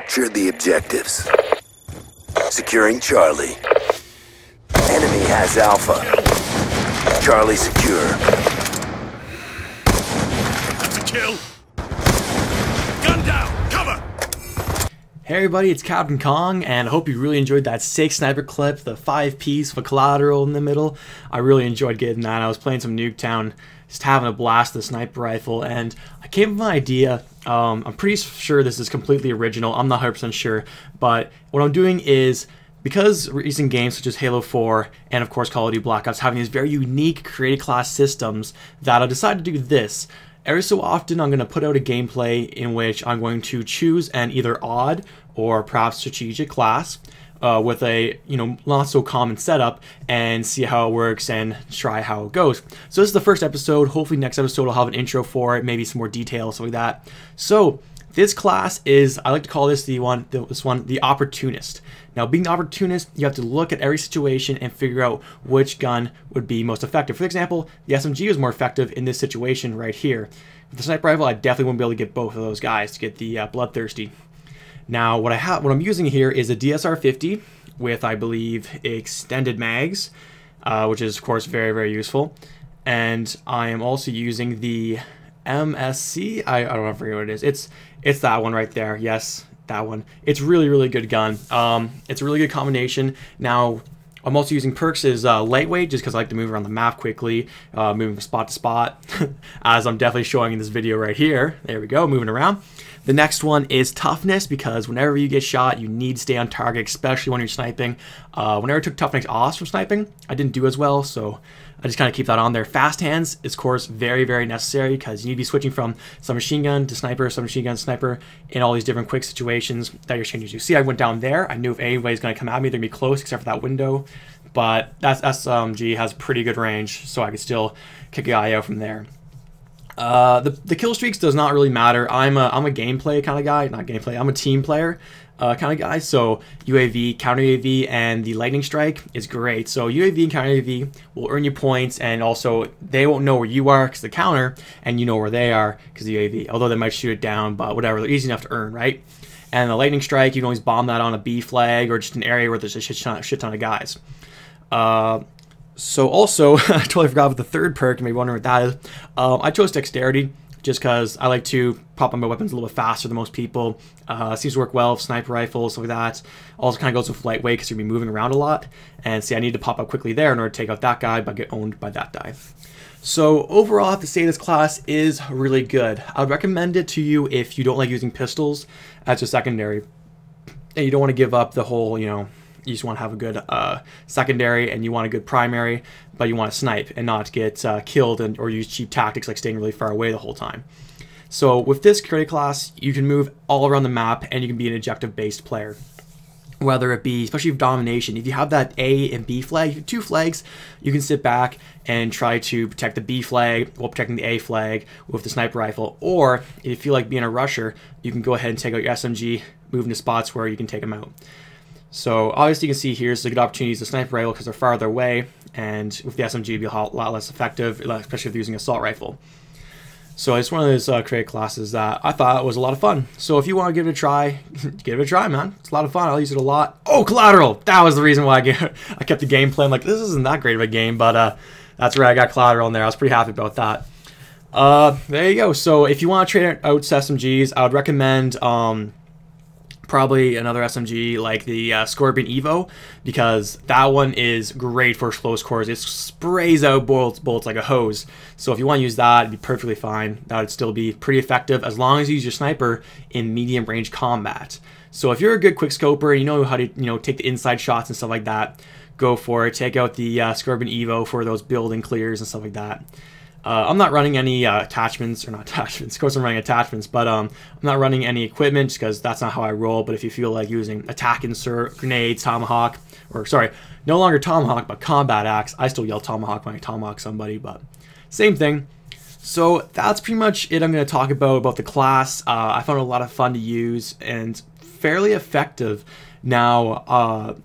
Capture the objectives. Securing Charlie. Enemy has Alpha. Charlie secure. That's a kill. Gun down. Cover. Hey everybody, it's Captain Kong, and I hope you really enjoyed that 6 sniper clip, the 5-piece with collateral in the middle. I really enjoyed getting that. I was playing some Nuketown, just having a blast with the sniper rifle, and I came up with an idea. I'm pretty sure this is completely original. I'm not 100% sure, but what I'm doing is, because recent games such as Halo 4 and of course Call of Duty Black Ops having these very unique created class systems, that I decided to do this. Every so often I'm going to put out a gameplay in which I'm going to choose an either odd or perhaps strategic class with a not so common setup and see how it works and try how it goes. So this is the first episode. Hopefully next episode I'll have an intro for it, maybe some more details, something like that. So this class is, I like to call this the Opportunist. Now, being the Opportunist, you have to look at every situation and figure out which gun would be most effective. For example, the SMG is more effective in this situation right here. With the sniper rifle, I definitely wouldn't be able to get both of those guys to get the bloodthirsty. Now, what I'm using here is a DSR-50 with, I believe, extended mags, which is of course very, very useful. And I am also using the MSC. I don't know, I forget what it is. It's that one right there. Yes, that one. It's really, really good gun. It's a really good combination. Now, I'm also using Perk's lightweight just because I like to move around the map quickly, moving from spot to spot, as I'm definitely showing in this video right here. There we go, moving around. The next one is toughness, because whenever you get shot, you need to stay on target, especially when you're sniping. Whenever I took toughness off from sniping, I didn't do as well, so I just kind of keep that on there. Fast hands is, of course, very, very necessary, because you need to be switching from some machine gun to sniper, some machine gun to sniper, in all these different quick situations that you're changing to. See, I went down there. I knew if anybody's going to come at me, they're going to be close, except for that window. But that SMG has pretty good range, so I could still kick a guy out from there. The kill streaks does not really matter. I'm a gameplay kind of guy, not gameplay. I'm a team player kind of guy. So UAV, counter UAV, and the lightning strike is great. So UAV and counter UAV will earn you points, and also they won't know where you are because the counter, and you know where they are because the UAV. Although they might shoot it down, but whatever, they're easy enough to earn, right? And the lightning strike, you can always bomb that on a B flag or just an area where there's a shit ton of guys. So also, I totally forgot about the third perk. You may be wondering what that is. I chose dexterity just because I like to pop on my weapons a little bit faster than most people. Seems to work well with sniper rifles, stuff like that. Also kind of goes with lightweight because you're going to be moving around a lot. And see, I need to pop up quickly there in order to take out that guy but get owned by that guy. So overall, I have to say this class is really good. I would recommend it to you if you don't like using pistols as a secondary. And you don't want to give up the whole, you just want to have a good secondary, and you want a good primary, but you want to snipe and not get killed or use cheap tactics like staying really far away the whole time. So with this created class, you can move all around the map, and you can be an objective-based player. Whether it be, especially with domination, if you have that A and B flag, you have 2 flags, you can sit back and try to protect the B flag while protecting the A flag with the sniper rifle. Or if you feel like being a rusher, you can go ahead and take out your SMG, move into spots where you can take them out. So obviously you can see here's a good opportunity to use the sniper rifle because they're farther away, and with the SMG it'd be a lot less effective, especially if you're using an assault rifle. So it's one of those created classes that I thought was a lot of fun. So if you want to give it a try, give it a try, man. It's a lot of fun. I'll use it a lot. Oh, collateral! That was the reason why I kept the game playing. Like, this isn't that great of a game, but that's where I got collateral in there. I was pretty happy about that. There you go. So if you want to trade out SMGs, I would recommend probably another SMG like the Scorpion Evo, because that one is great for close quarters. It sprays out bullets like a hose. So if you want to use that, it'd be perfectly fine. That would still be pretty effective as long as you use your sniper in medium range combat. So if you're a good quick scoper and you know how to take the inside shots and stuff like that, go for it. Take out the Scorpion Evo for those building clears and stuff like that. I'm not running any attachments, or not attachments, of course I'm running attachments, but I'm not running any equipment just because that's not how I roll. But if you feel like using attack insert, grenades, tomahawk, or sorry, no longer tomahawk, but combat axe. I still yell tomahawk when I tomahawk somebody, but same thing. So that's pretty much it I'm going to talk about the class. I found it a lot of fun to use and fairly effective. Now,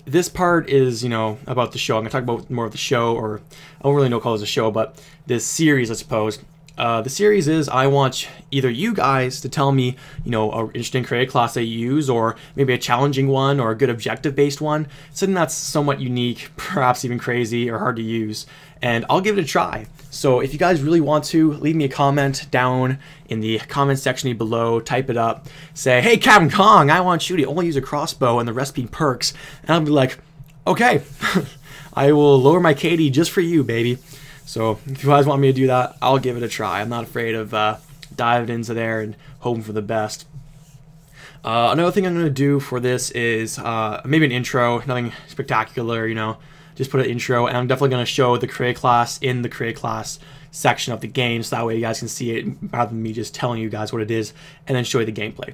this part is, about the show. I'm going to talk about more of the show, or I don't really know what it calls a show, but this series, I suppose. the series is I want either you guys to tell me, you know, an interesting creative class that you use, or maybe a challenging one or a good objective-based one, something that's somewhat unique, perhaps even crazy or hard to use, and I'll give it a try. So if you guys really want to, leave me a comment down in the comment section below, type it up, say, hey, Captain Kong, I want you to only use a crossbow and the rest being perks, and I'll be like, okay, I will lower my KD just for you, baby. So if you guys want me to do that, I'll give it a try. I'm not afraid of diving into there and hoping for the best. Another thing I'm going to do for this is maybe an intro, nothing spectacular, you know, just put an intro, and I'm definitely going to show the create class in the create class section of the game, so that way you guys can see it rather than me just telling you guys what it is and then show you the gameplay.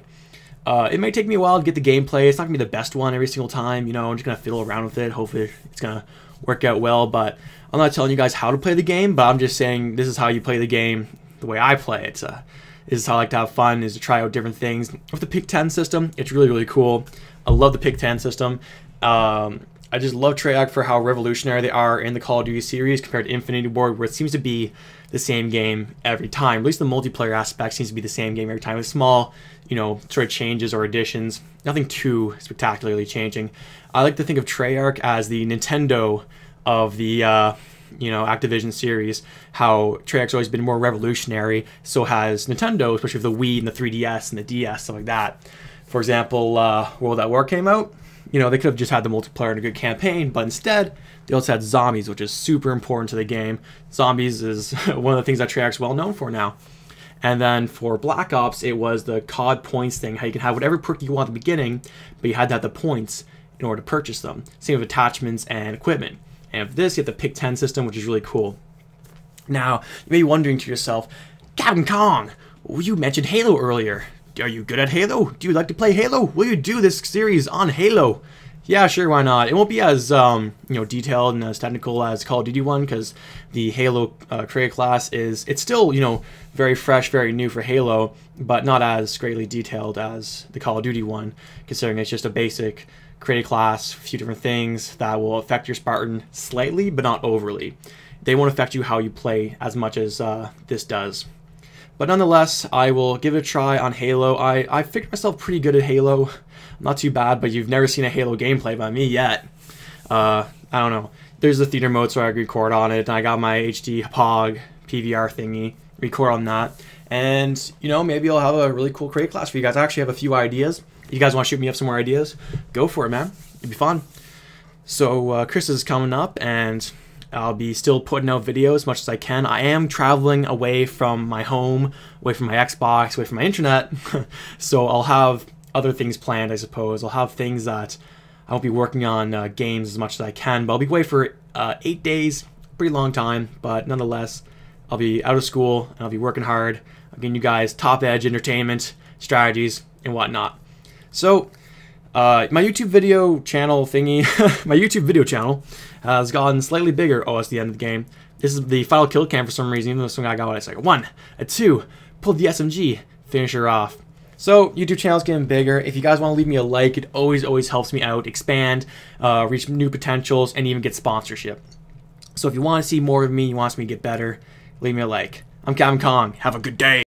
It may take me a while to get the gameplay. It's not going to be the best one every single time, you know, I'm just going to fiddle around with it. Hopefully it's going to work out well, but I'm not telling you guys how to play the game, but I'm just saying this is how you play the game the way I play it. This is how I like to have fun, is to try out different things. With the pick 10 system, it's really, really cool. I love the pick 10 system. I just love Treyarch for how revolutionary they are in the Call of Duty series compared to Infinity Ward, where it seems to be the same game every time. At least the multiplayer aspect seems to be the same game every time, with small, you know, sort of changes or additions. Nothing too spectacularly changing. I like to think of Treyarch as the Nintendo of the you know, Activision series. How Treyarch's always been more revolutionary, so has Nintendo, especially with the Wii and the 3DS and the DS, stuff like that. For example, World at War came out. You know, they could have just had the multiplayer and a good campaign, but instead, they also had zombies, which is super important to the game. Zombies is one of the things that Treyarch's well known for now. And then for Black Ops, it was the COD points thing, how you can have whatever perk you want at the beginning, but you had to have the points in order to purchase them. Same with attachments and equipment. And for this, you have the pick 10 system, which is really cool. Now, you may be wondering to yourself, Captain Kong, you mentioned Halo earlier. Are you good at Halo? Do you like to play Halo? Will you do this series on Halo? Yeah, sure, why not? It won't be as you know, detailed and as technical as Call of Duty one, because the Halo create class it's still, you know, very fresh, very new for Halo, but not as greatly detailed as the Call of Duty one, considering it's just a basic create class, a few different things that will affect your Spartan slightly, but not overly. They won't affect you how you play as much as this does. But nonetheless, I will give it a try on Halo. I figured myself pretty good at Halo. Not too bad, but you've never seen a Halo gameplay by me yet. I don't know. There's a theater mode, so I record on it, and I got my HD POG PVR thingy, record on that. And, you know, maybe I'll have a really cool create class for you guys. I actually have a few ideas. If you guys want to shoot me up some more ideas, go for it, man. It'd be fun. So, Christmas is coming up, and I'll be still putting out videos as much as I can. I am traveling away from my home, away from my Xbox, away from my internet. So I'll have other things planned, I suppose. I'll have things that I won't be working on games as much as I can, but I'll be away for 8 days, pretty long time, but nonetheless, I'll be out of school and I'll be working hard. I'll give you guys top edge entertainment, strategies, and whatnot. So, my YouTube video channel thingy, my YouTube video channel has gotten slightly bigger. Oh, it's the end of the game. This is the final kill cam for some reason, even though some guy got it. It's like 1, a 2, pulled the SMG, finish her off. So, YouTube channel's getting bigger. If you guys want to leave me a like, it always helps me out, expand, reach new potentials, and even get sponsorship. So if you want to see more of me, you want me to get better, leave me a like. I'm Captain Kong. Have a good day.